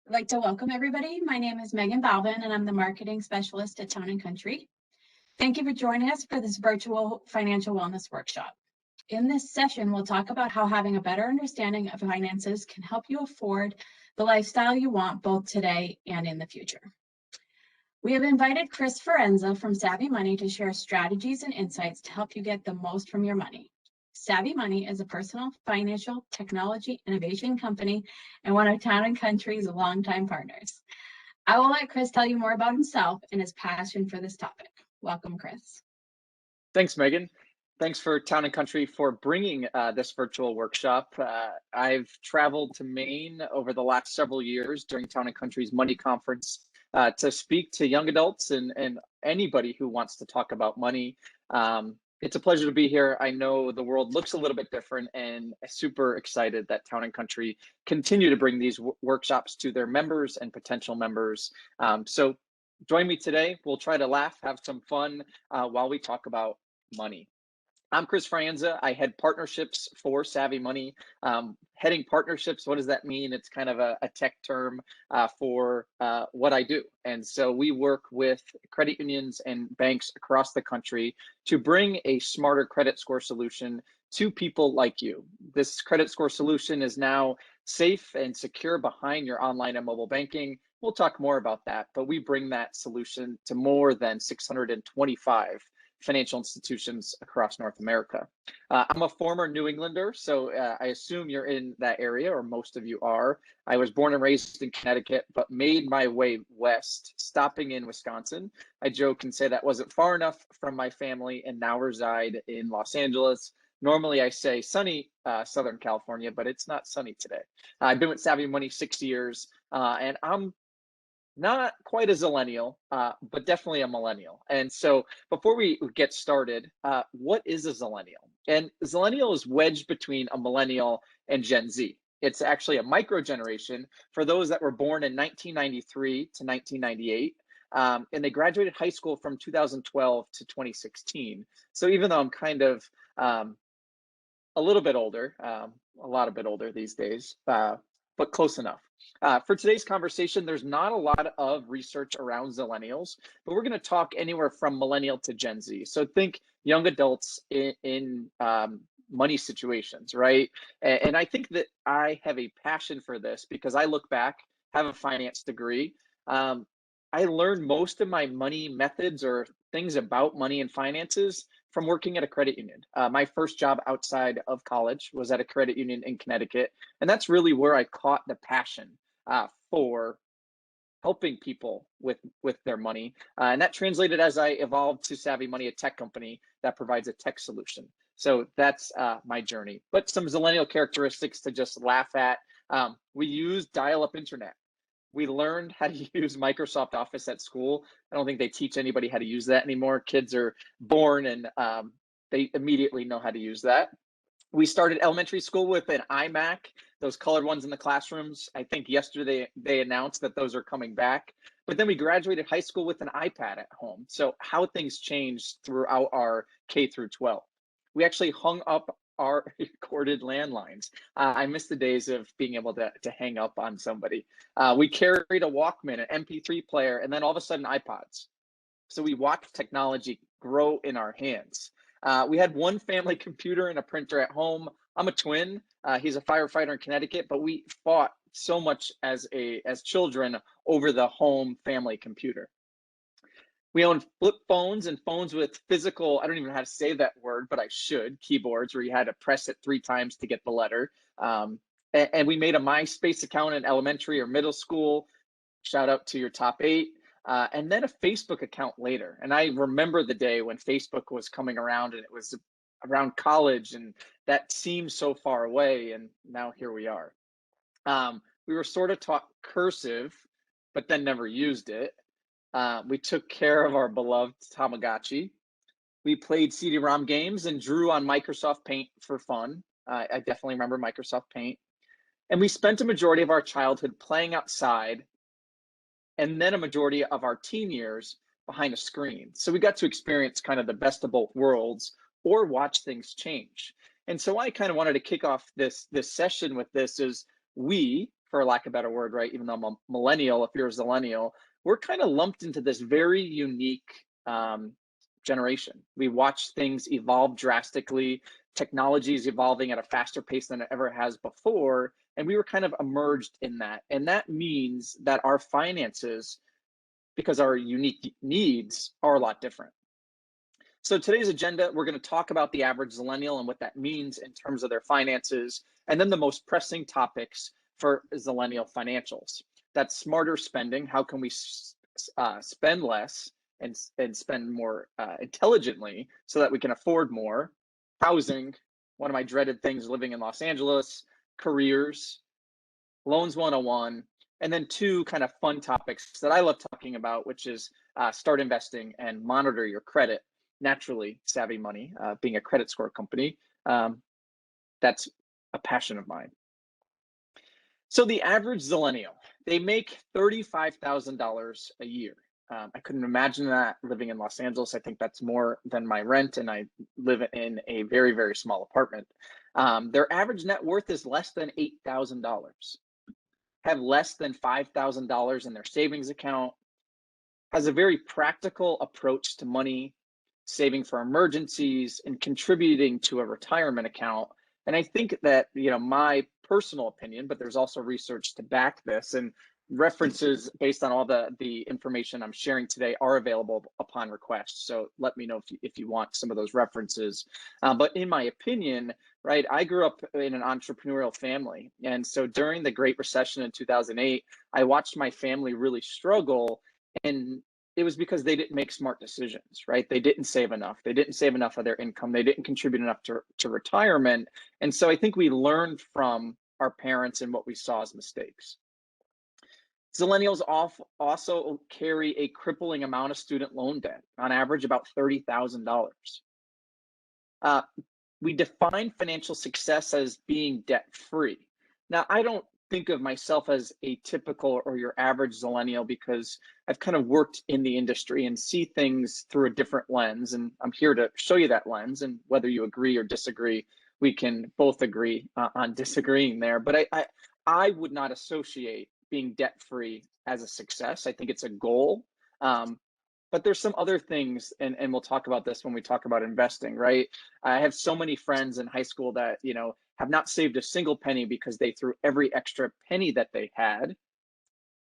I'd like to welcome everybody. My name is Megan Balvin, and I'm the marketing specialist at Town & Country. Thank you for joining us for this virtual financial wellness workshop. In this session, we'll talk about how having a better understanding of finances can help you afford the lifestyle you want both today and in the future. We have invited Chris Forenza from SavvyMoney to share strategies and insights to help you get the most from your money. SavvyMoney is a personal financial technology innovation company and one of Town & Country's longtime partners. I will let Chris tell you more about himself and his passion for this topic. Welcome, Chris. Thanks, Megan. Thanks for Town & Country for bringing this virtual workshop. I've traveled to Maine over the last several years during Town & Country's Money Conference to speak to young adults and anybody who wants to talk about money. It's a pleasure to be here. I know the world looks a little bit different, and super excited that Town & Country continue to bring these workshops to their members and potential members. So join me today. We'll try to laugh, have some fun while we talk about money. I'm Chris Forenza. I head partnerships for SavvyMoney. Heading partnerships, what does that mean? It's kind of a tech term for what I do. And so we work with credit unions and banks across the country to bring a smarter credit score solution to people like you. This credit score solution is now safe and secure behind your online and mobile banking. We'll talk more about that, but we bring that solution to more than 625 financial institutions across North America. I'm a former New Englander, so I assume you're in that area, or most of you are. I was born and raised in Connecticut, but made my way west, stopping in Wisconsin. I joke and say that wasn't far enough from my family, and now reside in Los Angeles. Normally I say sunny Southern California, but it's not sunny today. I've been with SavvyMoney 6 years, and I'm not quite a Zillennial, but definitely a millennial. And so before we get started, what is a Zillennial? And Zillennial is wedged between a millennial and Gen Z. It's actually a micro generation for those that were born in 1993 to 1998. And they graduated high school from 2012 to 2016. So even though I'm kind of a little bit older, a lot of bit older these days, but close enough. For today's conversation, there's not a lot of research around Zillennials, but we're going to talk anywhere from millennial to Gen Z. So think young adults in money situations, right? And I think that I have a passion for this because I look back, have a finance degree. I learned most of my money methods or things about money and finances from working at a credit union. My first job outside of college was at a credit union in Connecticut. And that's really where I caught the passion for helping people with their money. And that translated as I evolved to SavvyMoney, a tech company that provides a tech solution. So that's my journey. But some Zillennial characteristics to just laugh at. We use dial-up internet. We learned how to use Microsoft Office at school. I don't think they teach anybody how to use that anymore. Kids are born and they immediately know how to use that. We started elementary school with an iMac, those colored ones in the classrooms. I think yesterday they announced that those are coming back. But then we graduated high school with an iPad at home. So how things changed throughout our K through 12. We actually hung up our recorded landlines. I miss the days of being able to hang up on somebody. We carried a Walkman, an MP3 player, and then all of a sudden iPods. So we watched technology grow in our hands. We had one family computer and a printer at home. I'm a twin. He's a firefighter in Connecticut, but we fought so much as children over the home family computer. We owned flip phones and phones with physical, I don't even know how to say that word, but I should, keyboards where you had to press it 3 times to get the letter. And we made a MySpace account in elementary or middle school. Shout out to your top 8. And then a Facebook account later. And I remember the day when Facebook was coming around and it was around college and that seemed so far away. And now here we are. We were sort of taught cursive, but then never used it. We took care of our beloved Tamagotchi. We played CD-ROM games and drew on Microsoft Paint for fun. I definitely remember Microsoft Paint. And we spent a majority of our childhood playing outside and then a majority of our teen years behind a screen. So we got to experience kind of the best of both worlds or watch things change. And so I kind of wanted to kick off this session with this is we for lack of a better word, right? Even though I'm a millennial, if you're a Zillennial, we're kind of lumped into this very unique generation. We watch things evolve drastically. Technology is evolving at a faster pace than it ever has before. And we were kind of emerged in that. And that means that our finances, because our unique needs, are a lot different. So today's agenda, we're going to talk about the average Zillennial and what that means in terms of their finances, and then the most pressing topics for Zillennial financials. That's smarter spending. How can we spend less and spend more intelligently so that we can afford more? Housing, one of my dreaded things living in Los Angeles, careers, loans 101, and then two kind of fun topics that I love talking about, which is start investing and monitor your credit. Naturally, SavvyMoney, being a credit score company, that's a passion of mine. So the average Zillennial, they make $35,000 a year. I couldn't imagine that living in Los Angeles. I think that's more than my rent, and I live in a very, very small apartment. Their average net worth is less than $8,000, have less than $5,000 in their savings account, has a very practical approach to money, saving for emergencies, and contributing to a retirement account. And I think that, my personal opinion, but there's also research to back this, and references based on all the information I'm sharing today are available upon request. So let me know if you want some of those references. But in my opinion, right, I grew up in an entrepreneurial family. And so during the Great Recession in 2008, I watched my family really struggle. And it was because they didn't make smart decisions, right? They didn't save enough. They didn't save enough of their income. They didn't contribute enough to retirement. And so I think we learned from our parents and what we saw as mistakes. Zillennials also carry a crippling amount of student loan debt, on average about $30,000. We define financial success as being debt-free. Now, I don't think of myself as a typical or your average Zillennial because I've kind of worked in the industry and see things through a different lens. And I'm here to show you that lens. And whether you agree or disagree, we can both agree on disagreeing there. But I would not associate being debt-free as a success. I think it's a goal. But there's some other things, and we'll talk about this when we talk about investing, right? I have so many friends in high school that, have not saved a single penny because they threw every extra penny that they had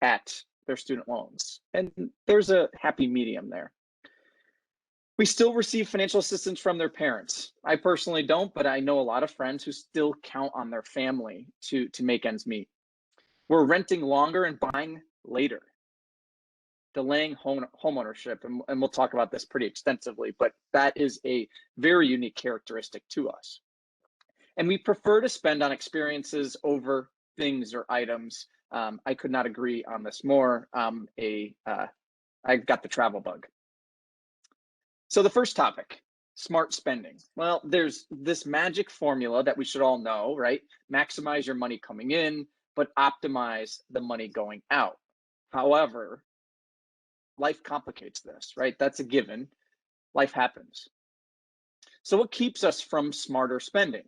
at their student loans. And there's a happy medium there. We still receive financial assistance from their parents. I personally don't, but I know a lot of friends who still count on their family to make ends meet. We're renting longer and buying later, delaying home ownership, and we'll talk about this pretty extensively, but that is a very unique characteristic to us. And we prefer to spend on experiences over things or items. I could not agree on this more. I've got the travel bug. So the first topic, smart spending. Well, there's this magic formula that we should all know, right? Maximize your money coming in, but optimize the money going out. However, life complicates this, right? That's a given. Life happens. So what keeps us from smarter spending?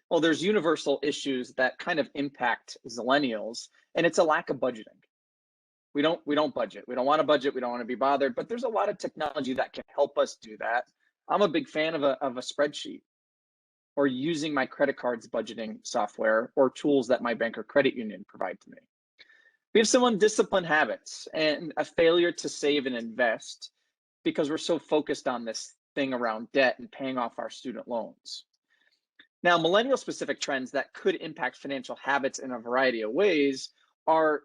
Well, there's universal issues that kind of impact Zillennials, and it's a lack of budgeting. We don't budget. We don't want to budget. We don't want to be bothered, but there's a lot of technology that can help us do that. I'm a big fan of a spreadsheet, or using my credit card's budgeting software, or tools that my bank or credit union provide to me. We have some undisciplined habits and a failure to save and invest because we're so focused on this thing around debt and paying off our student loans. Now, millennial specific trends that could impact financial habits in a variety of ways are,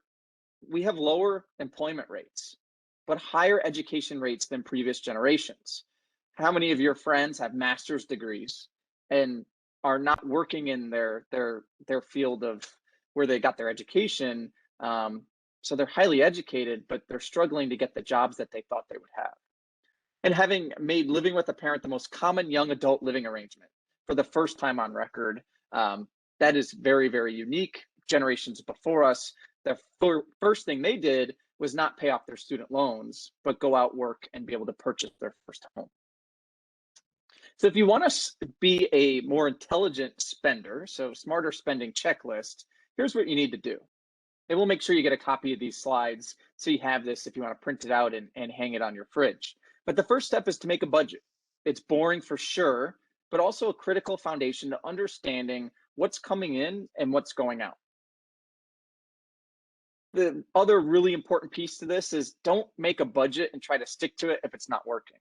we have lower employment rates, but higher education rates than previous generations. How many of your friends have master's degrees and are not working in their field of where they got their education? So they're highly educated, but they're struggling to get the jobs that they thought they would have. And having made living with a parent the most common young adult living arrangement for the first time on record, that is very, very unique. Generations before us, the first thing they did was not pay off their student loans, but go out, work, and be able to purchase their first home. So if you want to be a more intelligent spender, so smarter spending checklist, here's what you need to do. And we'll make sure you get a copy of these slides so you have this if you want to print it out and hang it on your fridge. But the first step is to make a budget. It's boring for sure, but also a critical foundation to understanding what's coming in and what's going out. The other really important piece to this is don't make a budget and try to stick to it if it's not working.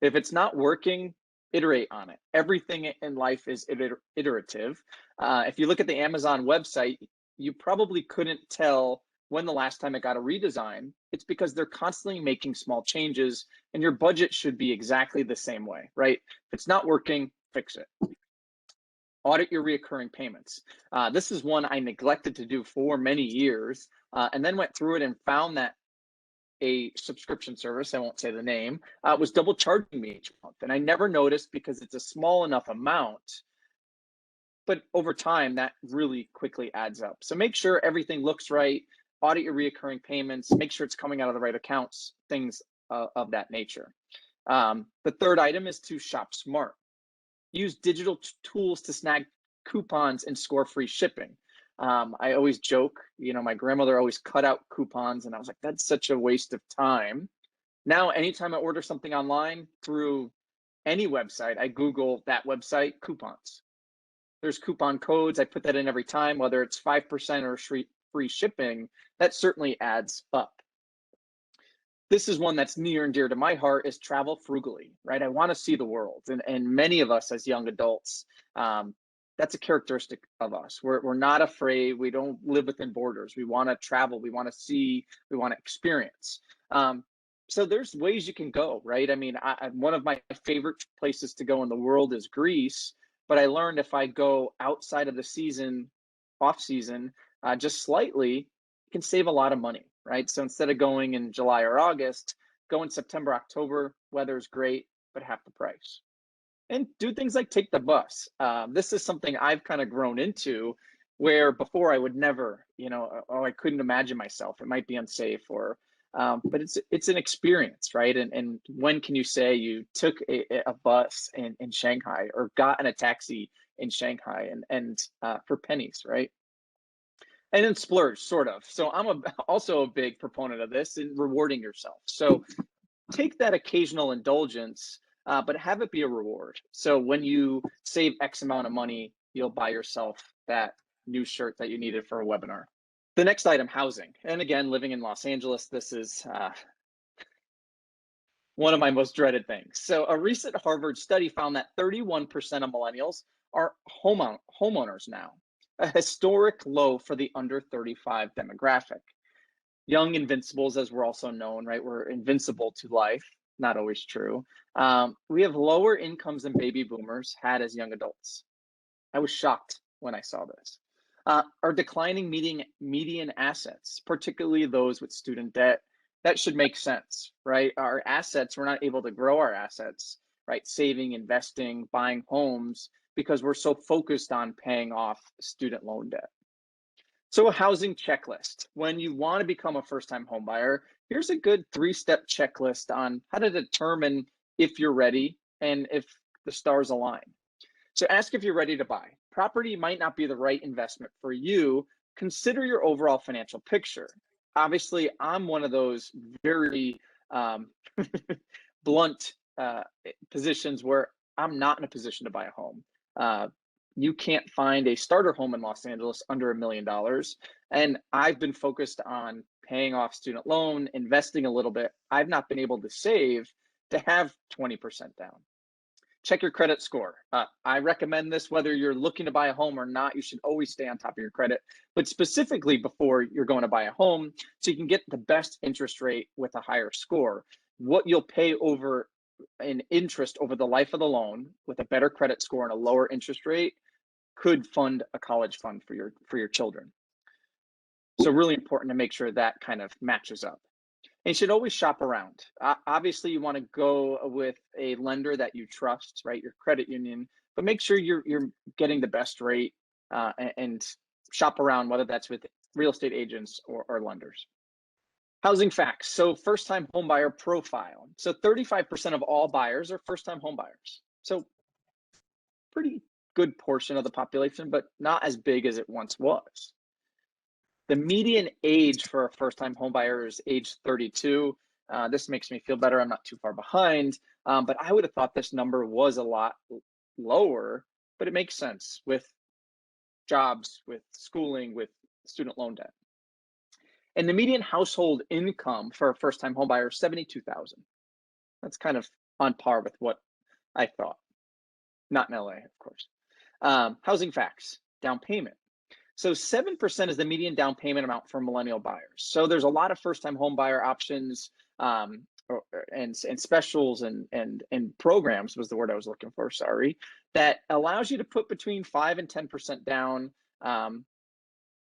If it's not working, iterate on it. Everything in life is iterative. If you look at the Amazon website, you probably couldn't tell when the last time it got a redesign. It's because they're constantly making small changes, and your budget should be exactly the same way, right? If it's not working, fix it. Audit your reoccurring payments. This is one I neglected to do for many years, and then went through it and found that a subscription service, I won't say the name, was double charging me each month. And I never noticed because it's a small enough amount, but over time that really quickly adds up. So make sure everything looks right, audit your reoccurring payments, make sure it's coming out of the right accounts, things of that nature. The third item is to shop smart. Use digital tools to snag coupons and score free shipping. I always joke, my grandmother always cut out coupons, and I was like, that's such a waste of time. Now, anytime I order something online through any website, I Google that website, coupons. There's coupon codes. I put that in every time, whether it's 5% or free shipping, that certainly adds up. This is one that's near and dear to my heart, is travel frugally, right? I want to see the world. And many of us as young adults, that's a characteristic of us. We're not afraid. We don't live within borders. We want to travel. We want to see. We want to experience. So there's ways you can go, right? I mean, one of my favorite places to go in the world is Greece. But I learned if I go outside of the season, off season, just slightly, you can save a lot of money, right? So instead of going in July or August, go in September, October, weather's great, but half the price. And do things like take the bus. This is something I've kind of grown into, where before I would never, I couldn't imagine myself. It might be unsafe, but it's an experience, right? And when can you say you took a bus in Shanghai or got in a taxi in Shanghai and for pennies, right? And then splurge, sort of. So I'm also a big proponent of this in rewarding yourself. So take that occasional indulgence, but have it be a reward. So when you save X amount of money, you'll buy yourself that new shirt that you needed for a webinar. The next item, housing. And again, living in Los Angeles, this is one of my most dreaded things. So a recent Harvard study found that 31% of millennials are homeowners now, a historic low for the under 35 demographic. Young invincibles, as we're also known, right? We're invincible to life. Not always true. We have lower incomes than baby boomers had as young adults. I was shocked when I saw this. Our declining median assets, particularly those with student debt, that should make sense, right? Our assets, we're not able to grow our assets, right? Saving, investing, buying homes, because we're so focused on paying off student loan debt. So a housing checklist. When you want to become a first-time homebuyer, here's a good 3-step checklist on how to determine if you're ready and if the stars align. So ask if you're ready to buy. Property might not be the right investment for you. Consider your overall financial picture. Obviously, I'm one of those very blunt positions where I'm not in a position to buy a home. You can't find a starter home in Los Angeles under $1 million. And I've been focused on paying off student loan, investing a little bit. I've not been able to save to have 20% down. Check your credit score. I recommend this whether you're looking to buy a home or not. You should always stay on top of your credit, but specifically before you're going to buy a home so you can get the best interest rate with a higher score. What you'll pay over in interest over the life of the loan with a better credit score and a lower interest rate could fund a college fund for your children. So really important to make sure that kind of matches up. And you should always shop around. Obviously, you want to go with a lender that you trust, right? Your credit union, but make sure you're getting the best rate and shop around, whether that's with real estate agents or lenders. Housing facts. So first-time homebuyer profile. So 35% of all buyers are first-time homebuyers. So pretty good portion of the population, but not as big as it once was. The median age for a first-time homebuyer is age 32. This makes me feel better. I'm not too far behind, but I would have thought this number was a lot lower, but it makes sense with jobs, with schooling, with student loan debt. And the median household income for a first-time homebuyer is 72,000. That's kind of on par with what I thought. Not in LA, of course. Housing facts, down payment. So 7% is the median down payment amount for millennial buyers. So there's a lot of first-time home buyer options and specials and programs was the word I was looking for, sorry, that allows you to put between 5 and 10% down,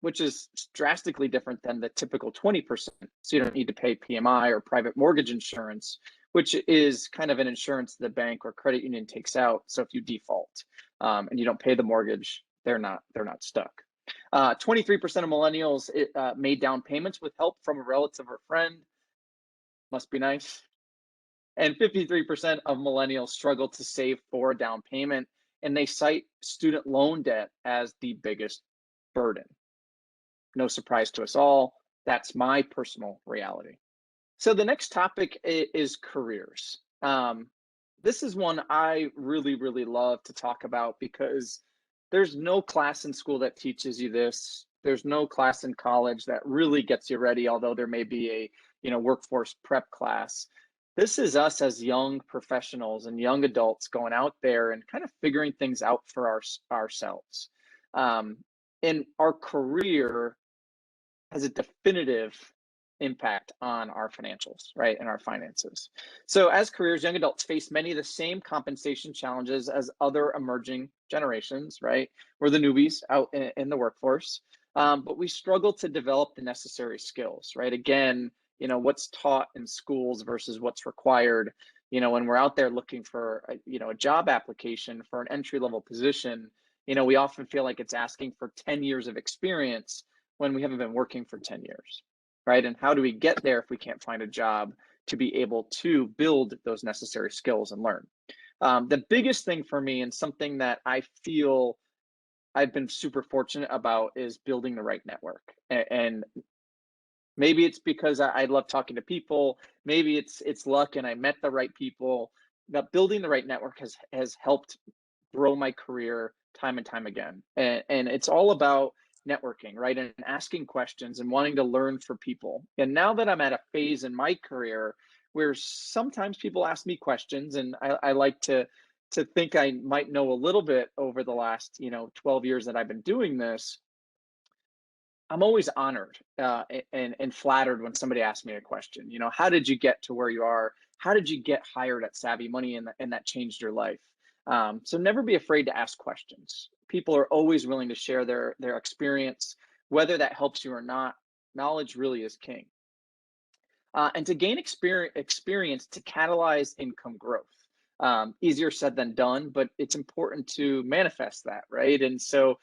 which is drastically different than the typical 20%. So you don't need to pay PMI or private mortgage insurance, which is kind of an insurance the bank or credit union takes out. So if you default and you don't pay the mortgage, they're not stuck. 23% of millennials made down payments with help from a relative or friend. Must be nice. And 53% of millennials struggle to save for a down payment, and they cite student loan debt as the biggest burden. No surprise to us all. That's my personal reality. So the next topic is careers. This is one I really, really love to talk about because there's no class in school that teaches you this. There's no class in college that really gets you ready, although there may be a workforce prep class. This is us as young professionals and young adults going out there and kind of figuring things out for ourselves. And our career has a definitive impact on our financials, right, and our finances. So as careers, young adults face many of the same compensation challenges as other emerging generations, right? We're the newbies out in the workforce, but we struggle to develop the necessary skills, right? Again, what's taught in schools versus what's required. When we're out there looking for a job application for an entry-level position, we often feel like it's asking for 10 years of experience when we haven't been working for 10 years, right? And how do we get there if we can't find a job to be able to build those necessary skills and learn? The biggest thing for me, and something that I feel I've been super fortunate about, is building the right network. And maybe it's because I love talking to people. Maybe it's luck and I met the right people. But building the right network has helped grow my career time and time again. And it's all about networking, right? And asking questions and wanting to learn from people. And now that I'm at a phase in my career where sometimes people ask me questions, and I like to think I might know a little bit over the last 12 years that I've been doing this, I'm always honored and flattered when somebody asks me a question. How did you get to where you are? How did you get hired at SavvyMoney and that changed your life? So never be afraid to ask questions. People are always willing to share their experience, whether that helps you or not. Knowledge really is king. And to gain experience to catalyze income growth. Easier said than done, but it's important to manifest that, right? And so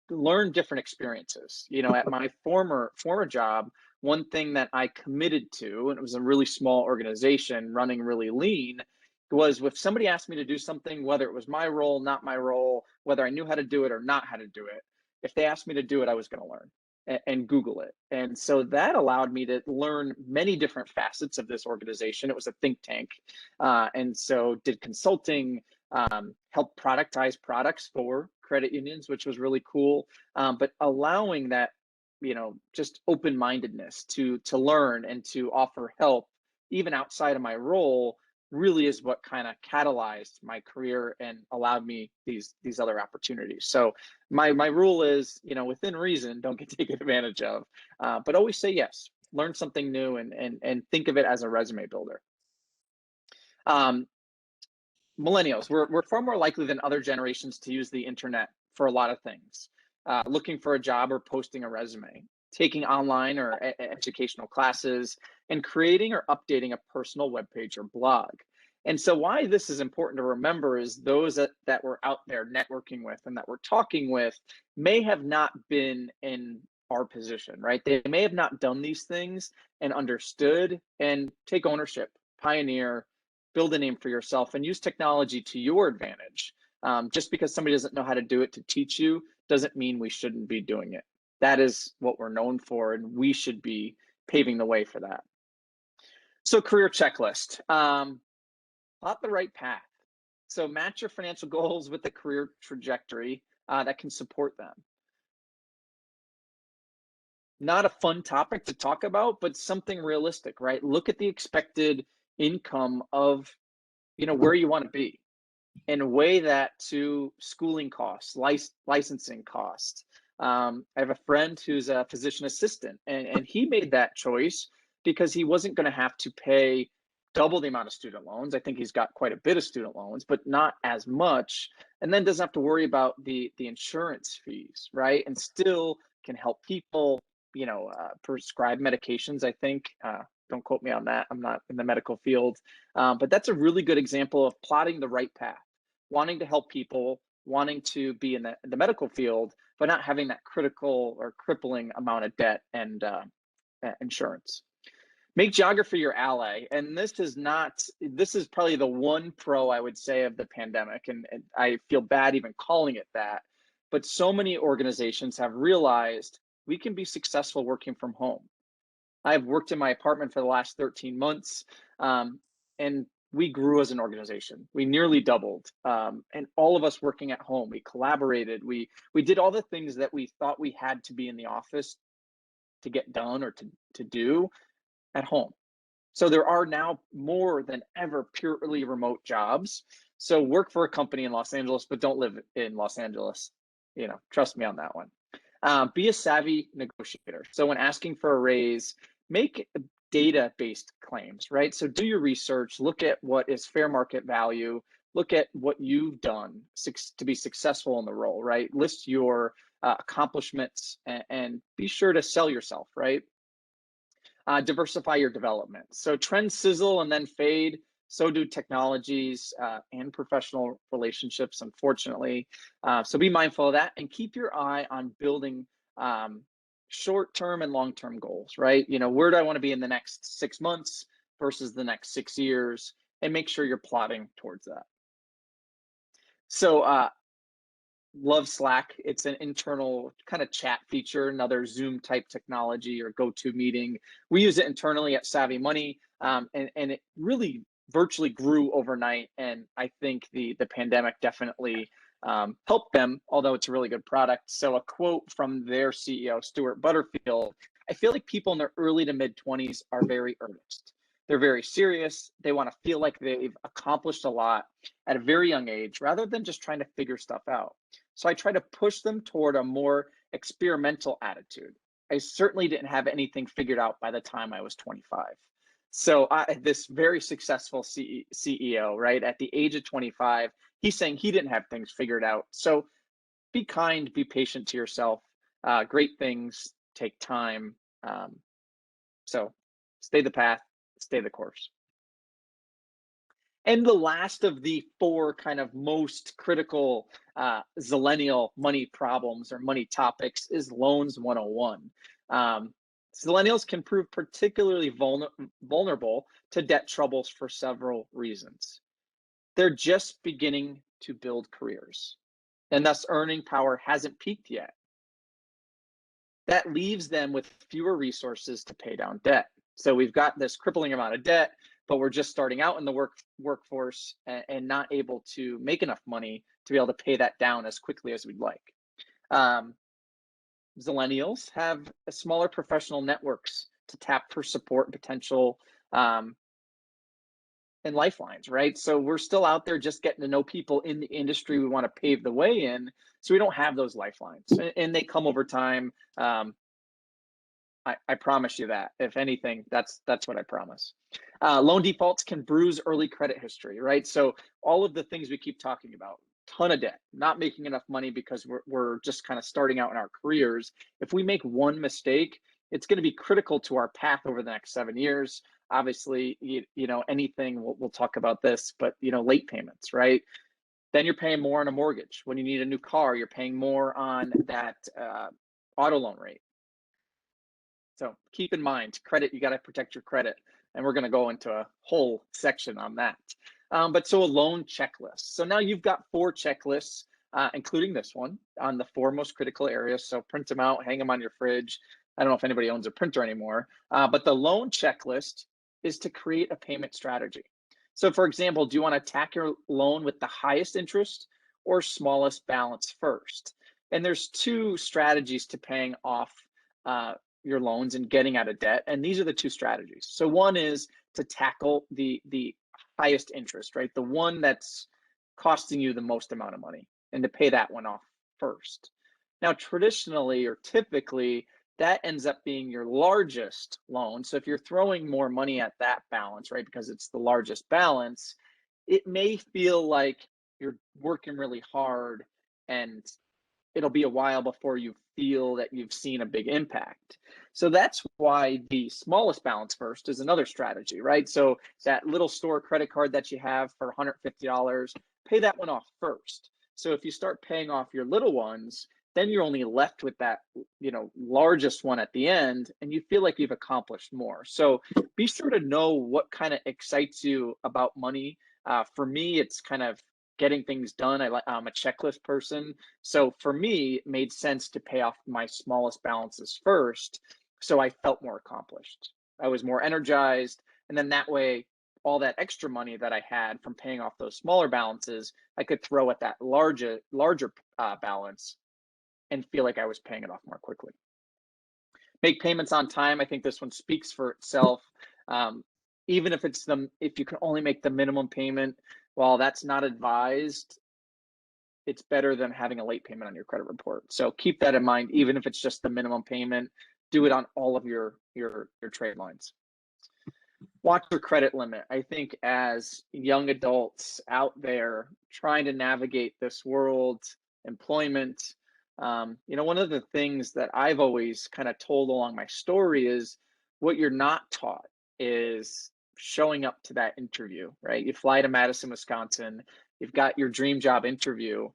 learn different experiences. At my former job, one thing that I committed to, and it was a really small organization running really lean, was if somebody asked me to do something, whether it was my role, not my role, whether I knew how to do it or not how to do it, if they asked me to do it, I was going to learn and Google it. And so that allowed me to learn many different facets of this organization. It was a think tank. And so did consulting, helped productize products for credit unions, which was really cool. But allowing that, just open-mindedness to learn and to offer help, even outside of my role, really is what kind of catalyzed my career and allowed me these other opportunities. So my rule is, within reason, don't get taken advantage of, but always say yes, learn something new, and think of it as a resume builder. Millennials, we're far more likely than other generations to use the internet for a lot of things. Looking for a job or posting a resume, taking online or educational classes, and creating or updating a personal webpage or blog. And so why this is important to remember is those that we're out there networking with and that we're talking with may have not been in our position, right? They may have not done these things and understood, and take ownership, pioneer, build a name for yourself, and use technology to your advantage. Just because somebody doesn't know how to do it to teach you doesn't mean we shouldn't be doing it. That is what we're known for, and we should be paving the way for that. So career checklist, plot the right path. So match your financial goals with the career trajectory that can support them. Not a fun topic to talk about, but something realistic, right? Look at the expected income of, where you want to be, and weigh that to schooling costs, licensing costs. I have a friend who's a physician assistant, and he made that choice because he wasn't going to have to pay double the amount of student loans. I think he's got quite a bit of student loans, but not as much, and then doesn't have to worry about the insurance fees, right? And still can help people, prescribe medications, I think. Don't quote me on that. I'm not in the medical field. But that's a really good example of plotting the right path, wanting to help people, wanting to be in the medical field, but not having that critical or crippling amount of debt and insurance. Make geography your ally. And this is probably the one pro I would say of the pandemic. And I feel bad even calling it that. But so many organizations have realized we can be successful working from home. I've worked in my apartment for the last 13 months, and we grew as an organization. We nearly doubled, and all of us working at home. We collaborated. We did all the things that we thought we had to be in the office to get done or to do at home. So there are now more than ever purely remote jobs. So work for a company in Los Angeles, but don't live in Los Angeles. Trust me on that one. Be a savvy negotiator. So when asking for a raise, make data-based claims, right? So do your research, look at what is fair market value, look at what you've done to be successful in the role, right? List your accomplishments and be sure to sell yourself, right? Diversify your development. So trends sizzle and then fade. So do technologies and professional relationships, unfortunately. So be mindful of that and keep your eye on building short-term and long-term goals, right? Where do I want to be in the next 6 months versus the next 6 years, and make sure you're plotting towards that. So love Slack. It's an internal kind of chat feature, another Zoom type technology or GoToMeeting. We use it internally at SavvyMoney, and it really virtually grew overnight. And I think the pandemic definitely helped them, although it's a really good product. So a quote from their CEO, Stuart Butterfield: "I feel like people in their early to mid 20s are very earnest. They're very serious. They want to feel like they've accomplished a lot at a very young age rather than just trying to figure stuff out. So I try to push them toward a more experimental attitude. I certainly didn't have anything figured out by the time I was 25. So this very successful CEO, right, at the age of 25, he's saying he didn't have things figured out. So be kind, be patient to yourself. Great things take time. So stay the path, stay the course. And the last of the 4 kind of most critical Zillennial money problems or money topics is loans 101. Zillennials can prove particularly vulnerable to debt troubles for several reasons. They're just beginning to build careers, and thus earning power hasn't peaked yet. That leaves them with fewer resources to pay down debt. So we've got this crippling amount of debt, but we're just starting out in the workforce and not able to make enough money to be able to pay that down as quickly as we'd like. Zillennials have smaller professional networks to tap for support and potential and lifelines, right? So we're still out there just getting to know people in the industry we want to pave the way in. So we don't have those lifelines, and they come over time. I promise you that. If anything, that's what I promise. Loan defaults can bruise early credit history, right? So all of the things we keep talking about, ton of debt, not making enough money because we're just kind of starting out in our careers. If we make one mistake, it's going to be critical to our path over the next 7 years. Obviously, anything, we'll talk about this, but late payments, right? Then you're paying more on a mortgage. When you need a new car, you're paying more on that auto loan rate. So keep in mind, credit, you got to protect your credit. And we're going to go into a whole section on that. But so a loan checklist. So now you've got 4 checklists including this one, on the four most critical areas. So print them out, hang them on your fridge. I don't know if anybody owns a printer anymore, but the loan checklist is to create a payment strategy. So for example, do you want to attack your loan with the highest interest or smallest balance first? And there's two strategies to paying off your loans and getting out of debt. And these are the two strategies. So one is to tackle the highest interest, right? The one that's costing you the most amount of money, and to pay that one off first. Now, traditionally or typically, that ends up being your largest loan. So if you're throwing more money at that balance, right, because it's the largest balance, it may feel like you're working really hard and it'll be a while before you feel that you've seen a big impact. So that's why the smallest balance first is another strategy, right? So that little store credit card that you have for $150, pay that one off first. So if you start paying off your little ones, then you're only left with that, largest one at the end, and you feel like you've accomplished more. So be sure to know what kind of excites you about money. For me, it's kind of getting things done. I'm a checklist person. So for me, it made sense to pay off my smallest balances first. So I felt more accomplished. I was more energized. And then that way, all that extra money that I had from paying off those smaller balances, I could throw at that larger balance and feel like I was paying it off more quickly. Make payments on time. I think this one speaks for itself. Even if if you can only make the minimum payment, while that's not advised, it's better than having a late payment on your credit report. So keep that in mind. Even if it's just the minimum payment, do it on all of your trade lines. Watch your credit limit. I think as young adults out there trying to navigate this world, employment, one of the things that I've always kind of told along my story is what you're not taught is showing up to that interview, right? You fly to Madison, Wisconsin, you've got your dream job interview,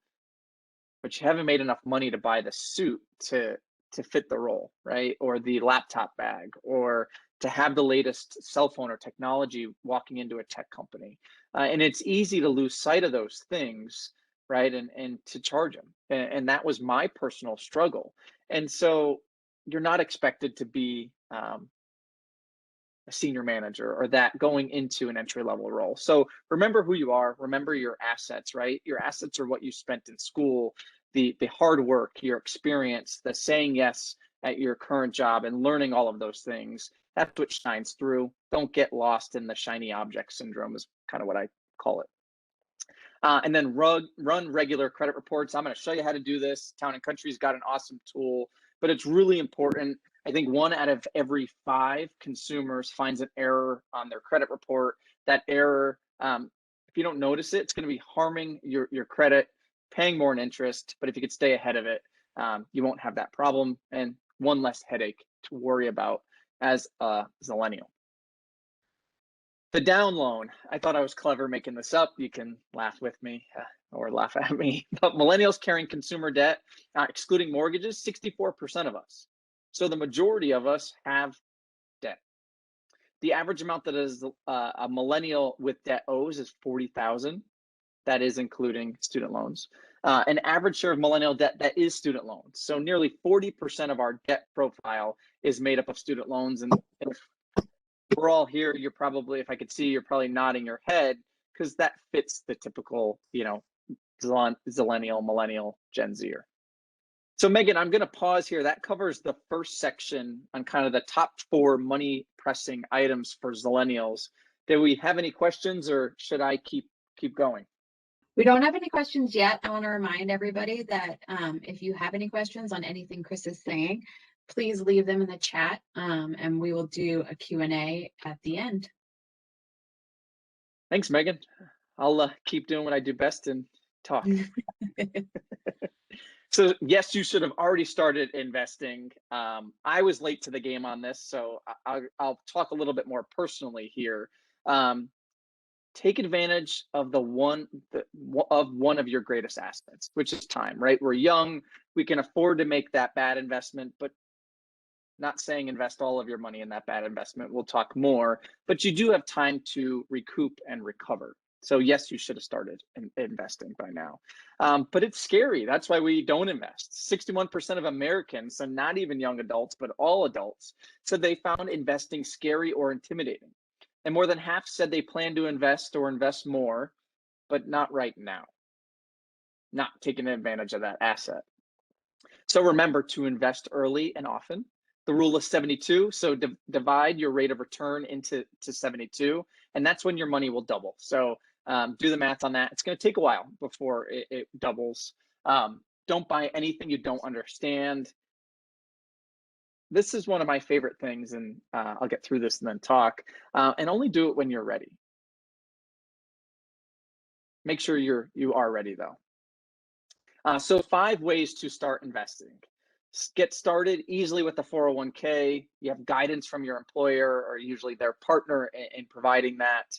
but you haven't made enough money to buy the suit to fit the role, right? Or the laptop bag, or to have the latest cell phone or technology walking into a tech company. And it's easy to lose sight of those things, right? And to charge them. And that was my personal struggle. And so you're not expected to be a senior manager or that going into an entry level role. So remember who you are, remember your assets, right? Your assets are what you spent in school, the hard work, your experience, the saying yes at your current job and learning all of those things. That's what shines through. Don't get lost in the shiny object syndrome is kind of what I call it. And then run regular credit reports. I'm going to show you how to do this. Town & Country's got an awesome tool, but it's really important. I think 1 out of every 5 consumers finds an error on their credit report. That error, if you don't notice it, it's going to be harming your credit, paying more in interest. But if you could stay ahead of it, you won't have that problem and one less headache to worry about as a Zillennial. The down loan, I thought I was clever making this up. You can laugh with me or laugh at me. But millennials carrying consumer debt, excluding mortgages, 64% of us. So the majority of us have debt. The average amount that is a millennial with debt owes is $40,000. That is including student loans. An average share of millennial debt that is student loans. So nearly 40% of our debt profile is made up of student loans. And if we're all here, you're probably, if I could see, you're probably nodding your head because that fits the typical, Zillennial, millennial, Gen Zer. So Megan, I'm going to pause here. That covers the first section on kind of the top 4 money pressing items for Zillennials. Do we have any questions or should I keep going? We don't have any questions yet. I want to remind everybody that if you have any questions on anything Chris is saying, please leave them in the chat and we will do a Q&A at the end. Thanks, Megan. I'll keep doing what I do best and talk. So yes, you should have already started investing. I was late to the game on this, so I'll talk a little bit more personally here. Take advantage of one of your greatest assets, which is time, right? We're young, we can afford to make that bad investment, but not saying invest all of your money in that bad investment. We'll talk more, but you do have time to recoup and recover. So yes, you should have started investing by now. But it's scary. That's why we don't invest. 61% of Americans, so not even young adults, but all adults, said they found investing scary or intimidating. And more than half said they plan to invest or invest more, but not right now, not taking advantage of that asset. So remember to invest early and often. The rule of 72. So divide your rate of return into 72, and that's when your money will double. So do the math on that. It's going to take a while before it doubles. Don't buy anything you don't understand. This is one of my favorite things, and I'll get through this and then talk. And only do it when you're ready. Make sure you are ready though. So 5 ways to start investing. Get started easily with the 401k. You have guidance from your employer or usually their partner in providing that.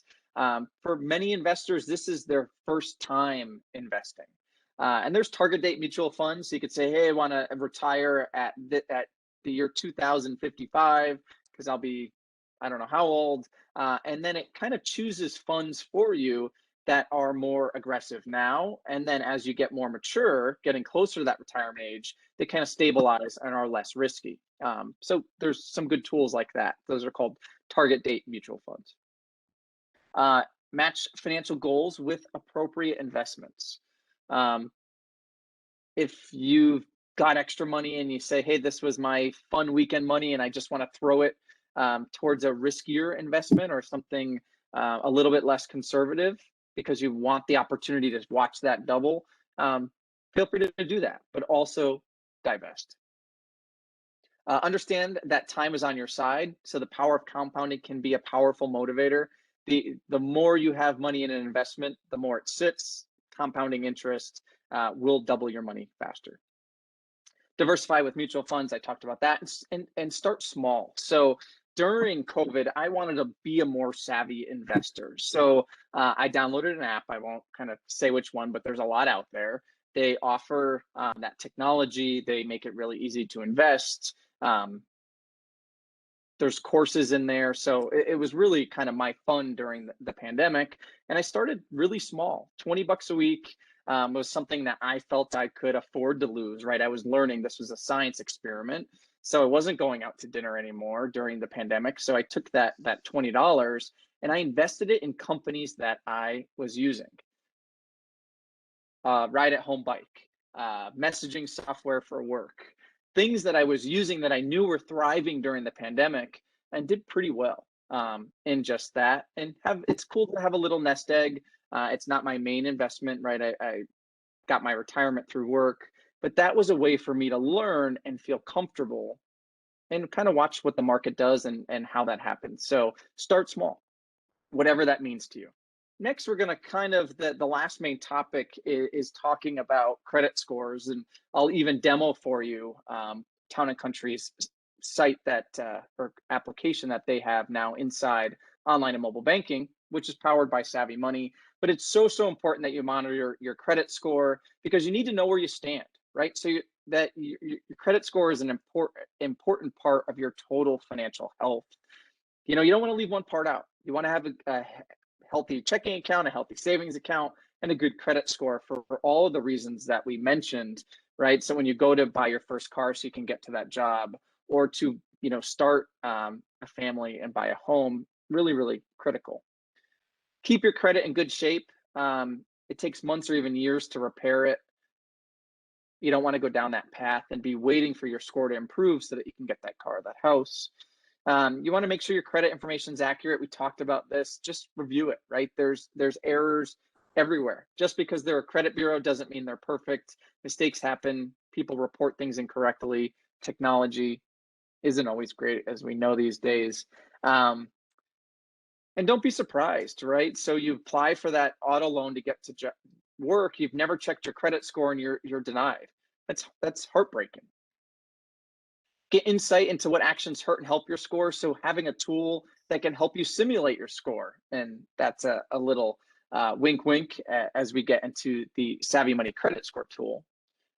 For many investors, this is their first time investing. And there's target date mutual funds. So you could say, hey, I want to retire at the year 2055 because I'll be, I don't know how old. And then it kind of chooses funds for you that are more aggressive now. And then as you get more mature, getting closer to that retirement age, they kind of stabilize and are less risky. So there's some good tools like that. Those are called target date mutual funds. Match financial goals with appropriate investments. If you've got extra money and you say, hey, this was my fun weekend money and I just want to throw it towards a riskier investment or something a little bit less conservative, because you want the opportunity to watch that double, feel free to do that, but also divest. Understand that time is on your side. So the power of compounding can be a powerful motivator. The more you have money in an investment, the more it sits. Compounding interest will double your money faster. Diversify with mutual funds. I talked about that, and start small. So during COVID, I wanted to be a more savvy investor. So I downloaded an app. I won't kind of say which one, but there's a lot out there. They offer that technology. They make it really easy to invest. There's courses in there. So it was really kind of my fun during the pandemic. And I started really small, 20 bucks a week. Was something that I felt I could afford to lose, right? I was learning. This was a science experiment. So I wasn't going out to dinner anymore during the pandemic. So I took that $20 and I invested it in companies that I was using. Ride at home bike, messaging software for work, things that I was using that I knew were thriving during the pandemic and did pretty well in just that. And it's cool to have a little nest egg. It's not my main investment, right? I got my retirement through work, but that was a way for me to learn and feel comfortable and kind of watch what the market does and how that happens. So start small, whatever that means to you. Next, we're going to kind of, the last main topic is talking about credit scores, and I'll even demo for you Town & Country's site that or application that they have now inside online and mobile banking, which is powered by SavvyMoney. But it's so important that you monitor your credit score, because you need to know where you stand, right? So that your credit score is an important part of your total financial health. You know, you don't want to leave one part out. You want to have a healthy checking account, a healthy savings account, and a good credit score for all of the reasons that we mentioned, right? So when you go to buy your first car so you can get to that job, or to, you know, start a family and buy a home, really critical. Keep your credit in good shape. It takes months or even years to repair it. You don't want to go down that path and be waiting for your score to improve so that you can get that car or that house. You want to make sure your credit information is accurate. We talked about this. Just review it, right? There's errors everywhere. Just because they're a credit bureau doesn't mean they're perfect. Mistakes happen. People report things incorrectly. Technology isn't always great, as we know these days. And don't be surprised, right? So you apply for that auto loan to get to work. You've never checked your credit score and you're denied. That's heartbreaking. Get insight into what actions hurt and help your score. So having a tool that can help you simulate your score. And that's a little wink, wink as we get into the SavvyMoney credit score tool.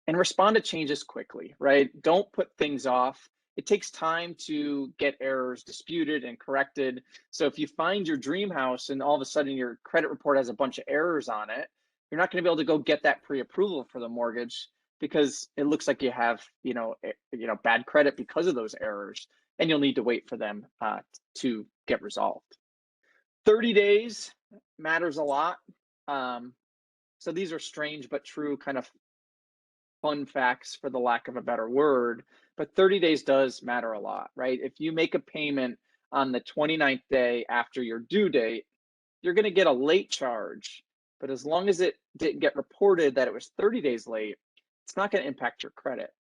And respond to changes quickly, right? Don't put things off. it takes time to get errors disputed and corrected. So if you find your dream house and all of a sudden your credit report has a bunch of errors on it, you're not going to be able to go get that pre-approval for the mortgage because it looks like you have, bad credit because of those errors, and you'll need to wait for them to get resolved. 30 days matters a lot. So these are strange but true kind of fun facts, for the lack of a better word, but 30 days does matter a lot, right? If you make a payment on the 29th day after your due date, you're going to get a late charge, but as long as it didn't get reported that it was 30 days late, it's not going to impact your credit.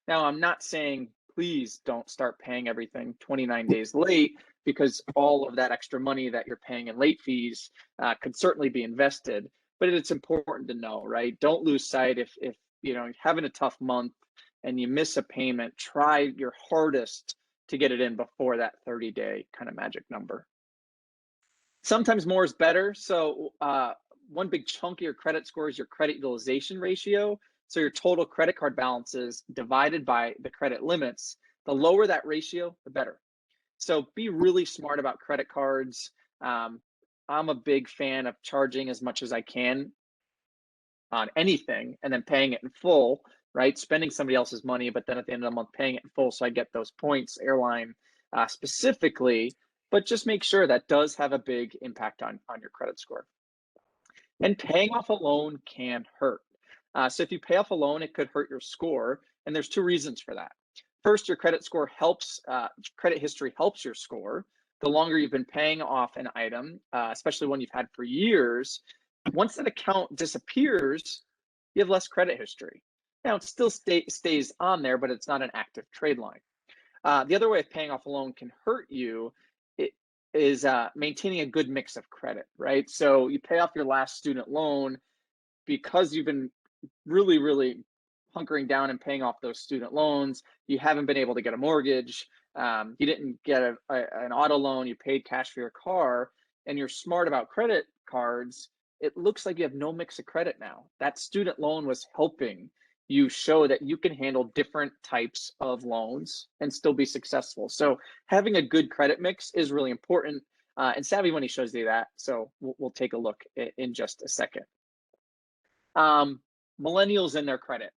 Now, I'm not saying please don't start paying everything 29 days late, because all of that extra money that you're paying in late fees could certainly be invested, but it's important to know, right? Don't lose sight. If you're having a tough month and you miss a payment, try your hardest to get it in before that 30-day kind of magic number. Sometimes more is better. So one big chunk of your credit score is your credit utilization ratio. So your total credit card balances divided by the credit limits. The lower that ratio, the better. So be really smart about credit cards. I'm a big fan of charging as much as I can on anything and then paying it in full, right? Spending somebody else's money, but then at the end of the month paying it in full so I get those points, airline specifically, but just make sure that does have a big impact on your credit score. And paying off a loan can hurt. So if you pay off a loan, it could hurt your score, and there's two reasons for that. First, your credit score helps, credit history helps your score. The longer you've been paying off an item, especially one you've had for years, once that account disappears, you have less credit history. Now, it still stays on there, but it's not an active trade line. The other way of paying off a loan can hurt you is maintaining a good mix of credit, right? So you pay off your last student loan because you've been really, really hunkering down and paying off those student loans. You haven't been able to get a mortgage. You didn't get an auto loan. You paid cash for your car, and you're smart about credit cards. It looks like you have no mix of credit now. That student loan was helping you show that you can handle different types of loans and still be successful. So having a good credit mix is really important. And SavvyMoney shows you that. So we'll take a look in just a second. Millennials and their credit.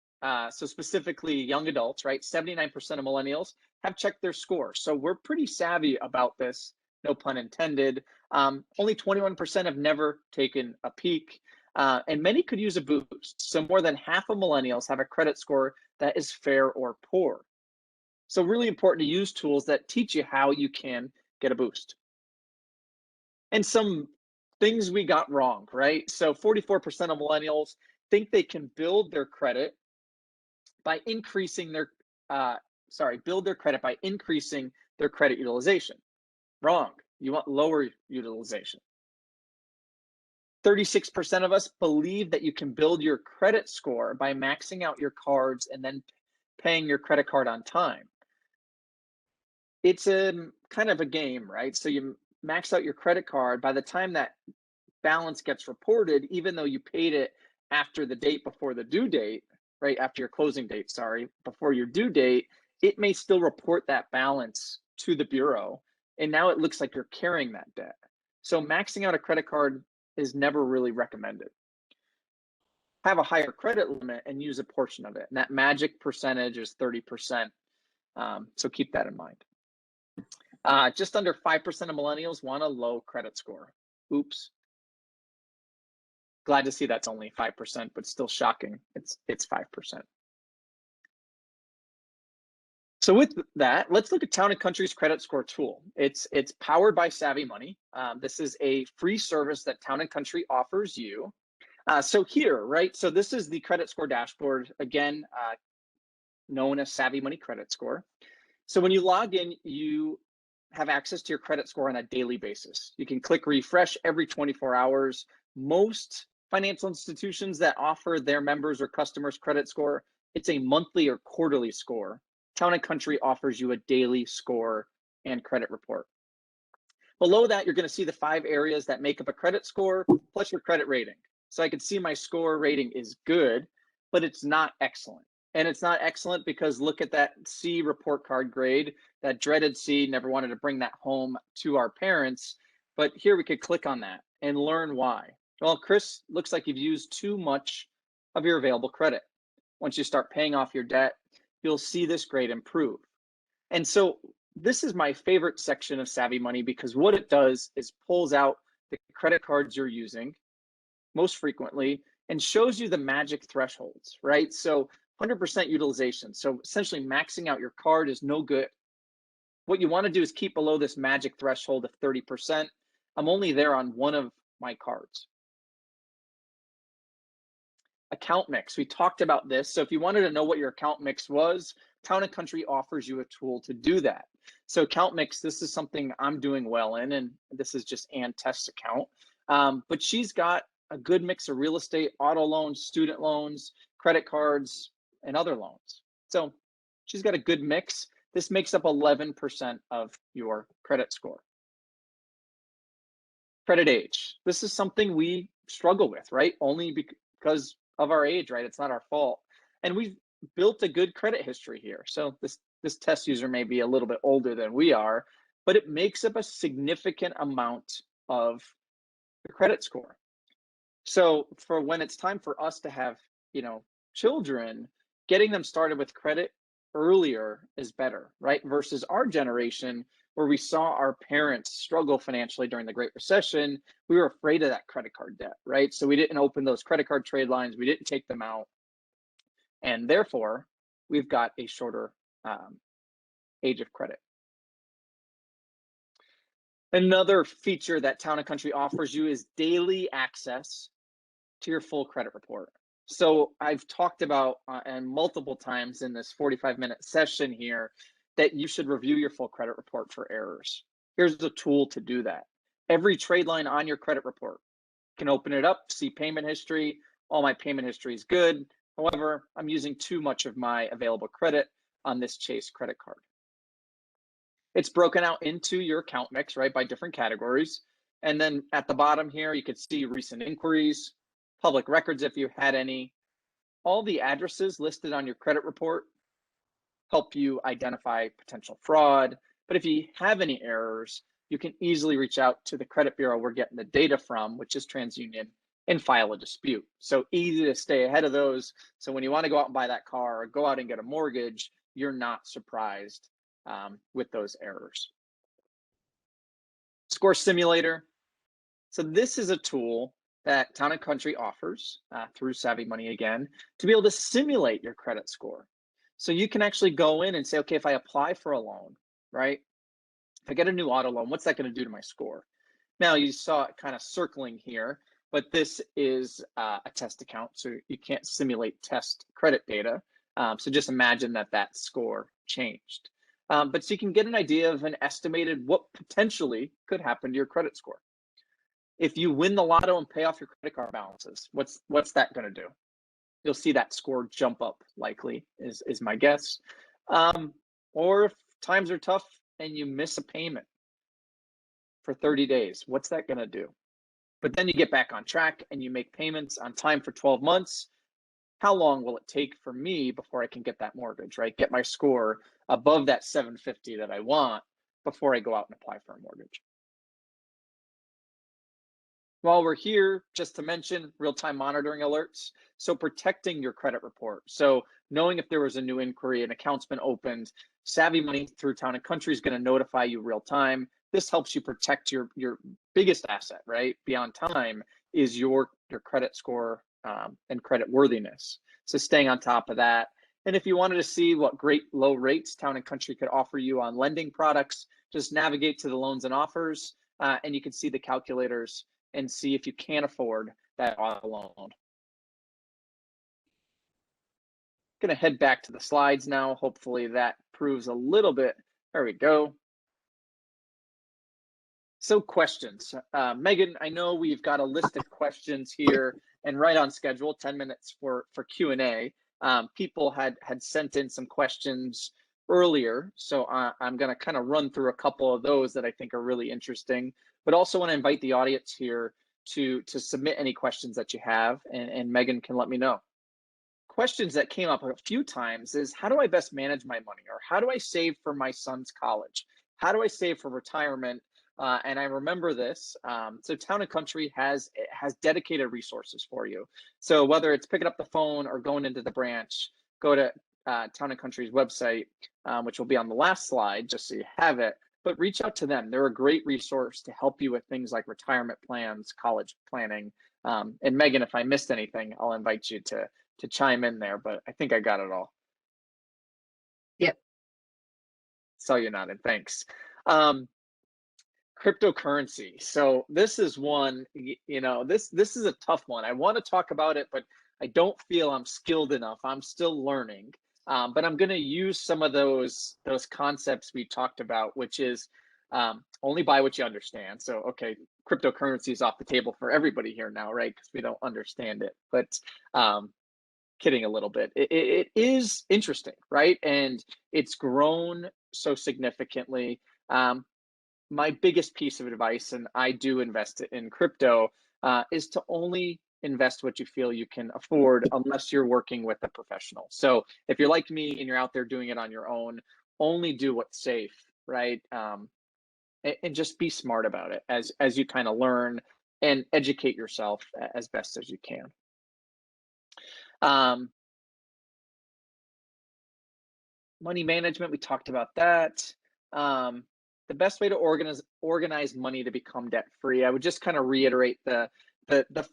So specifically young adults, right? 79% of millennials have checked their score. So we're pretty savvy about this, no pun intended. Only 21% have never taken a peek, and many could use a boost. So more than half of millennials have a credit score that is fair or poor. So really important to use tools that teach you how you can get a boost. And some things we got wrong, right? So 44% of millennials think they can build their credit by increasing their, build their credit by increasing their credit utilization. Wrong. You want lower utilization. 36% of us believe that you can build your credit score by maxing out your cards and then paying your credit card on time. It's a kind of a game, right? So you max out your credit card. By the time that balance gets reported, even though you paid it after the date before the due date, right, after your closing date, sorry, before your due date, it may still report that balance to the bureau. And now it looks like you're carrying that debt. So maxing out a credit card is never really recommended. Have a higher credit limit and use a portion of it. And that magic percentage is 30%. So keep that in mind. Just under 5% of millennials want a low credit score. Oops. Glad to see that's only 5%, but still shocking. It's 5%. So with that, let's look at Town & Country's credit score tool. It's powered by SavvyMoney. This is a free service that Town & Country offers you. So here, right, so this is the credit score dashboard, again, known as SavvyMoney Credit Score. So when you log in, you have access to your credit score on a daily basis. You can click refresh every 24 hours. Most financial institutions that offer their members or customers credit score, it's a monthly or quarterly score. Town & Country offers you a daily score and credit report. Below that, you're going to see the 5 areas that make up a credit score plus your credit rating. So I can see my score rating is good, but it's not excellent. And it's not excellent because look at that C report card grade, that dreaded C, never wanted to bring that home to our parents. But here we could click on that and learn why. Well, Chris, looks like you've used too much of your available credit. Once you start paying off your debt, you'll see this grade improve. And so this is my favorite section of SavvyMoney because what it does is pulls out the credit cards you're using most frequently and shows you the magic thresholds, right? So 100% utilization. So essentially maxing out your card is no good. What you want to do is keep below this magic threshold of 30%. I'm only there on one of my cards. Account mix, we talked about this. So if you wanted to know what your account mix was, Town & Country offers you a tool to do that. So account mix, this is something I'm doing well in, and this is just Ann Test's account. But she's got a good mix of real estate, auto loans, student loans, credit cards, and other loans. So she's got a good mix. This makes up 11% of your credit score. Credit age. This is something we struggle with, right? Only because of our age, right? It's not our fault. And we've built a good credit history here. So this test user may be a little bit older than we are, but it makes up a significant amount of the credit score. So for when it's time for us to have, children, getting them started with credit earlier is better, right? Versus our generation, where we saw our parents struggle financially during the Great Recession, we were afraid of that credit card debt, right? So we didn't open those credit card trade lines, we didn't take them out. And therefore, we've got a shorter age of credit. Another feature that Town & Country offers you is daily access to your full credit report. So I've talked about, and multiple times in this 45-minute session here, that you should review your full credit report for errors. Here's the tool to do that. Every trade line on your credit report, you can open it up, see payment history. All my payment history is good. However, I'm using too much of my available credit on this Chase credit card. It's broken out into your account mix, right, by different categories. And then at the bottom here, you could see recent inquiries, public records if you had any. All the addresses listed on your credit report help you identify potential fraud. But if you have any errors, you can easily reach out to the credit bureau we're getting the data from, which is TransUnion, and file a dispute. So easy to stay ahead of those. So when you want to go out and buy that car or go out and get a mortgage, you're not surprised with those errors. Score Simulator. So this is a tool that Town & Country offers through SavvyMoney again, to be able to simulate your credit score. So you can actually go in and say, okay, if I apply for a loan, right? If I get a new auto loan, what's that going to do to my score? Now you saw it kind of circling here, but this is a test account, so you can't simulate test credit data. So just imagine that score changed. But so you can get an idea of an estimated what potentially could happen to your credit score. If you win the lotto and pay off your credit card balances, what's that going to do? You'll see that score jump up, likely, is my guess. Or if times are tough and you miss a payment for 30 days, what's that going to do? But then you get back on track and you make payments on time for 12 months. How long will it take for me before I can get that mortgage, right? Get my score above that 750 that I want before I go out and apply for a mortgage. While we're here, just to mention real-time monitoring alerts. So protecting your credit report. So knowing if there was a new inquiry, an account's been opened, SavvyMoney through Town & Country is going to notify you real time. This helps you protect your biggest asset, right? Beyond time is your credit score and credit worthiness. So staying on top of that. And if you wanted to see what great low rates Town & Country could offer you on lending products, just navigate to the loans and offers, and you can see the calculators and see if you can afford that auto loan. Gonna head back to the slides now. Hopefully that proves a little bit. There we go. So questions. Megan, I know we've got a list of questions here and right on schedule, 10 minutes for Q&A. People had sent in some questions earlier, so I'm gonna kind of run through a couple of those that I think are really interesting, but also want to invite the audience here to submit any questions that you have, and Megan can let me know. questions that came up a few times is, how do I best manage my money? Or how do I save for my son's college? How do I save for retirement? And I remember this. So Town and Country has dedicated resources for you. So whether it's picking up the phone or going into the branch, go to Town and Country's website, which will be on the last slide, just so you have it. But reach out to them. They're a great resource to help you with things like retirement plans, college planning. And Megan, if I missed anything, I'll invite you to chime in there, but I think I got it all. Yep. Saw you nodding. Thanks. Cryptocurrency. So this is one, this is a tough one. I want to talk about it, but I don't feel I'm skilled enough. I'm still learning. But I'm going to use some of those concepts we talked about, which is only buy what you understand. So, okay, cryptocurrency is off the table for everybody here now, right? Because we don't understand it. But kidding a little bit. It is interesting, right? And it's grown so significantly. My biggest piece of advice, and I do invest in crypto, is to only invest what you feel you can afford unless you're working with a professional. So if you're like me and you're out there doing it on your own, only do what's safe, right? And just be smart about it as you kind of learn and educate yourself as best as you can. Money management, we talked about that. The best way to organize money to become debt free, I would just kind of reiterate the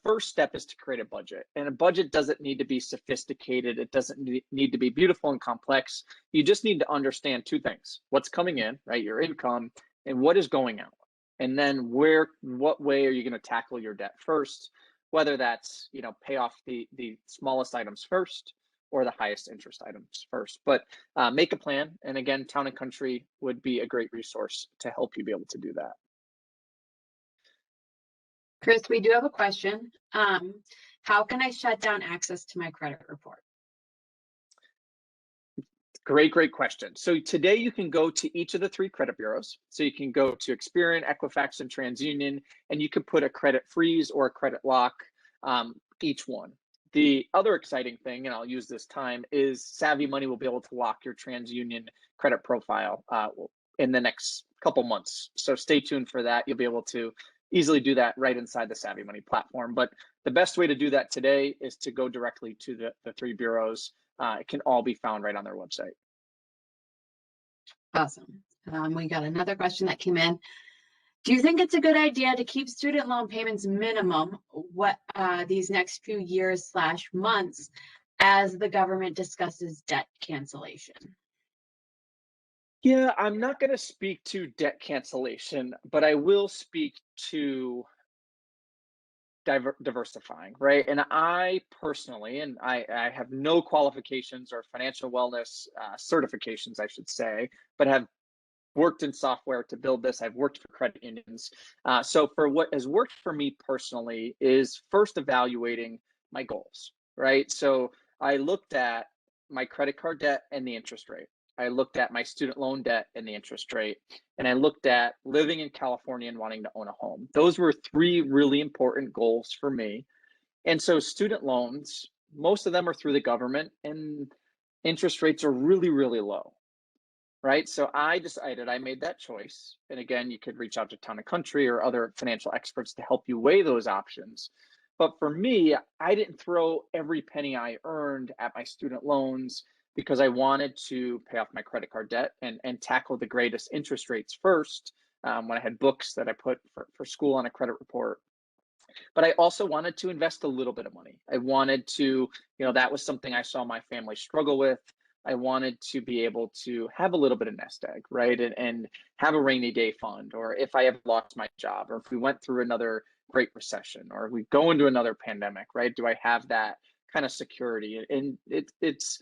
first step is to create a budget. And a budget doesn't need to be sophisticated. It doesn't need to be beautiful and complex. You just need to understand two things: what's coming in, right, your income, and what is going out. And then what way are you going to tackle your debt first? Whether that's, pay off the smallest items first or the highest interest items first. But make a plan. And again, Town and Country would be a great resource to help you be able to do that. Chris, we do have a question. How can I shut down access to my credit report? Great question. So today you can go to each of the 3 credit bureaus. So you can go to Experian, Equifax, and TransUnion, and you can put a credit freeze or a credit lock, each one. The other exciting thing, and I'll use this time, is SavvyMoney will be able to lock your TransUnion credit profile in the next couple months. So stay tuned for that. You'll be able to easily do that right inside the SavvyMoney platform. But the best way to do that today is to go directly to the 3 bureaus. It can all be found right on their website. Awesome. We got another question that came in. Do you think it's a good idea to keep student loan payments minimum these next few years / months as the government discusses debt cancellation? Yeah, I'm not going to speak to debt cancellation, but I will speak to diversifying, right? And I personally, and I have no qualifications or financial wellness certifications, I should say, but have worked in software to build this. I've worked for credit unions. So for what has worked for me personally is first evaluating my goals, right? So I looked at my credit card debt and the interest rate. I looked at my student loan debt and the interest rate. And I looked at living in California and wanting to own a home. Those were 3 really important goals for me. And so student loans, most of them are through the government, and interest rates are really, really low. Right. So I decided, I made that choice. And again, you could reach out to Town and Country or other financial experts to help you weigh those options. But for me, I didn't throw every penny I earned at my student loans because I wanted to pay off my credit card debt and tackle the greatest interest rates first, when I had books that I put for school on a credit report. But I also wanted to invest a little bit of money. I wanted to, that was something I saw my family struggle with. I wanted to be able to have a little bit of nest egg, right? And have a rainy day fund, or if I ever lost my job, or if we went through another great recession, or we go into another pandemic, right? Do I have that kind of security? And it's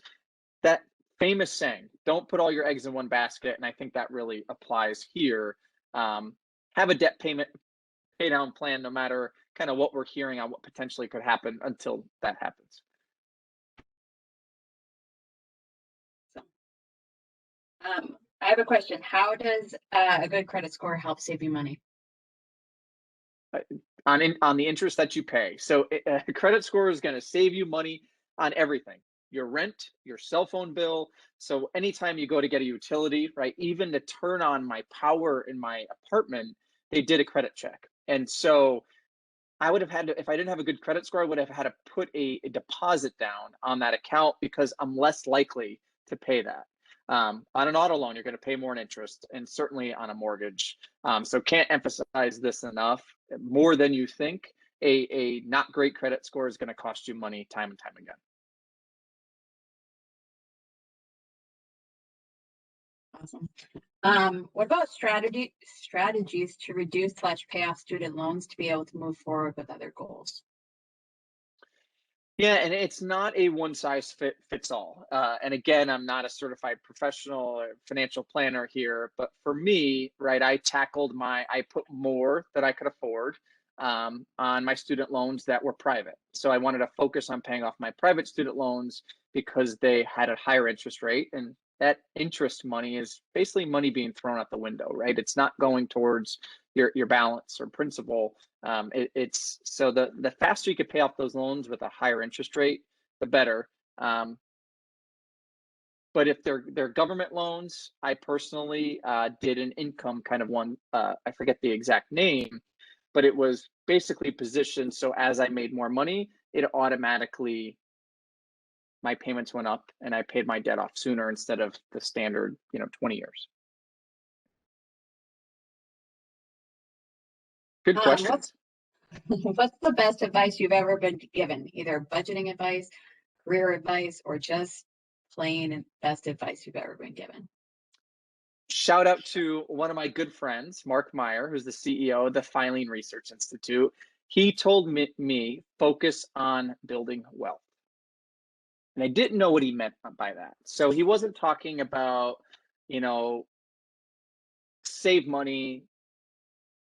that famous saying, don't put all your eggs in one basket. And I think that really applies here. Have a debt pay down plan, no matter kind of what we're hearing on what potentially could happen until that happens. I have a question. How does a good credit score help save you money? On the interest that you pay. So a credit score is going to save you money on everything. your rent, your cell phone bill. So anytime you go to get a utility, right, even to turn on my power in my apartment, they did a credit check. And so I would have had to, if I didn't have a good credit score, I would have had to put a deposit down on that account because I'm less likely to pay that. On an auto loan, you're going to pay more in interest, and certainly on a mortgage. So can't emphasize this enough. More than you think, a not great credit score is going to cost you money time and time again. Awesome. What about strategies to reduce/pay off student loans to be able to move forward with other goals? Yeah, and it's not a one size fits all. And again, I'm not a certified professional or financial planner here, but for me, right, I put more that I could afford on my student loans that were private. So I wanted to focus on paying off my private student loans because they had a higher interest rate. And that interest money is basically money being thrown out the window, right? It's not going towards your balance or principal. It's so the faster you could pay off those loans with a higher interest rate, the better. But if they're government loans, I personally did an income kind of one. I forget the exact name, but it was basically positioned so as I made more money, it automatically, my payments went up and I paid my debt off sooner instead of the standard, 20 years. Good questions. What's the best advice you've ever been given? Either budgeting advice, career advice, or just plain best advice you've ever been given? Shout out to one of my good friends, Mark Meyer, who's the CEO of the Filing Research Institute. He told me focus on building wealth. And I didn't know what he meant by that. So he wasn't talking about, save money,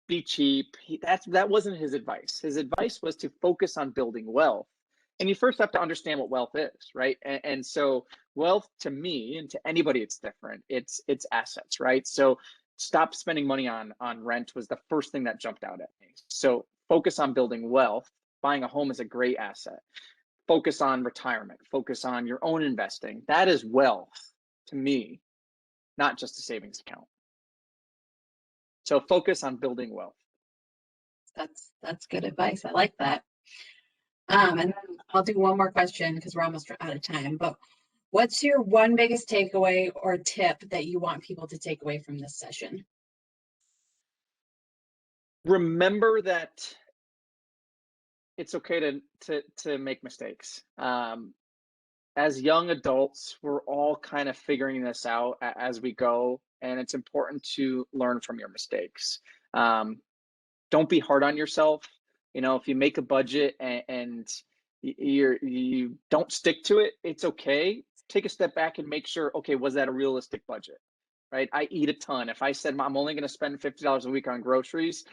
be cheap. That wasn't his advice. His advice was to focus on building wealth. And you first have to understand what wealth is, right? And so wealth, to me and to anybody, it's different. It's assets, right? So stop spending money on rent was the first thing that jumped out at me. So focus on building wealth. Buying a home is a great asset. Focus on retirement. Focus on your own investing. That is wealth to me, not just a savings account. So focus on building wealth. That's good advice. I like that. And then I'll do one more question because we're almost out of time. But what's your one biggest takeaway or tip that you want people to take away from this session? Remember that it's okay to make mistakes. As young adults, we're all kind of figuring this out as we go, and it's important to learn from your mistakes. Don't be hard on yourself. If you make a budget and you don't stick to it, it's okay. Take a step back and make sure, okay, was that a realistic budget, right? I eat a ton. If I said I'm only going to spend $50 a week on groceries,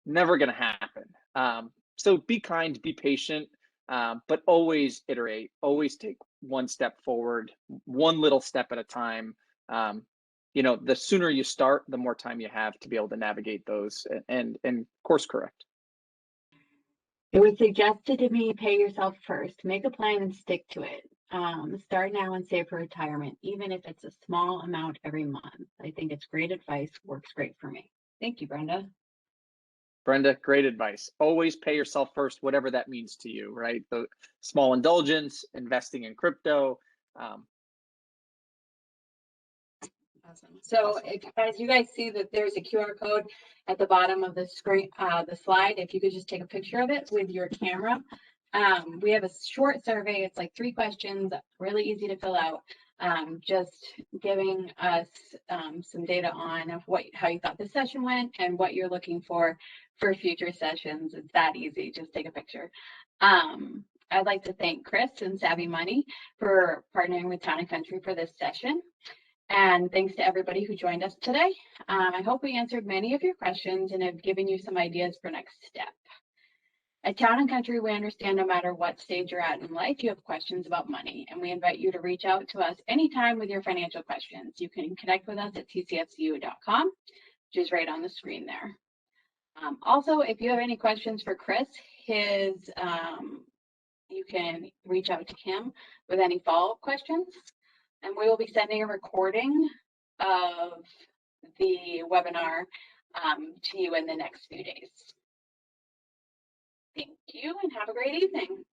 never going to happen. So be kind, be patient, but always iterate, always take one step forward, one little step at a time. The sooner you start, the more time you have to be able to navigate those and course correct. It was suggested to me, pay yourself first, make a plan and stick to it. Start now and save for retirement, even if it's a small amount every month. I think it's great advice, works great for me. Thank you, Brenda. Brenda, great advice. Always pay yourself first, whatever that means to you, right? The small indulgence, investing in crypto. Awesome. So as you guys see that there's a QR code at the bottom of the screen, the slide, if you could just take a picture of it with your camera. We have a short survey. It's like 3 questions, really easy to fill out. Just giving us some data on how you thought the session went and what you're looking for future sessions. It's that easy. Just take a picture. I'd like to thank Chris and SavvyMoney for partnering with Town & Country for this session. And thanks to everybody who joined us today. I hope we answered many of your questions and have given you some ideas for next step. At Town & Country, we understand no matter what stage you're at in life, you have questions about money, and we invite you to reach out to us anytime with your financial questions. You can connect with us at tcfcu.com, which is right on the screen there. Also, if you have any questions for Chris, his you can reach out to Kim with any follow-up questions. And we will be sending a recording of the webinar to you in the next few days. Thank you and have a great evening.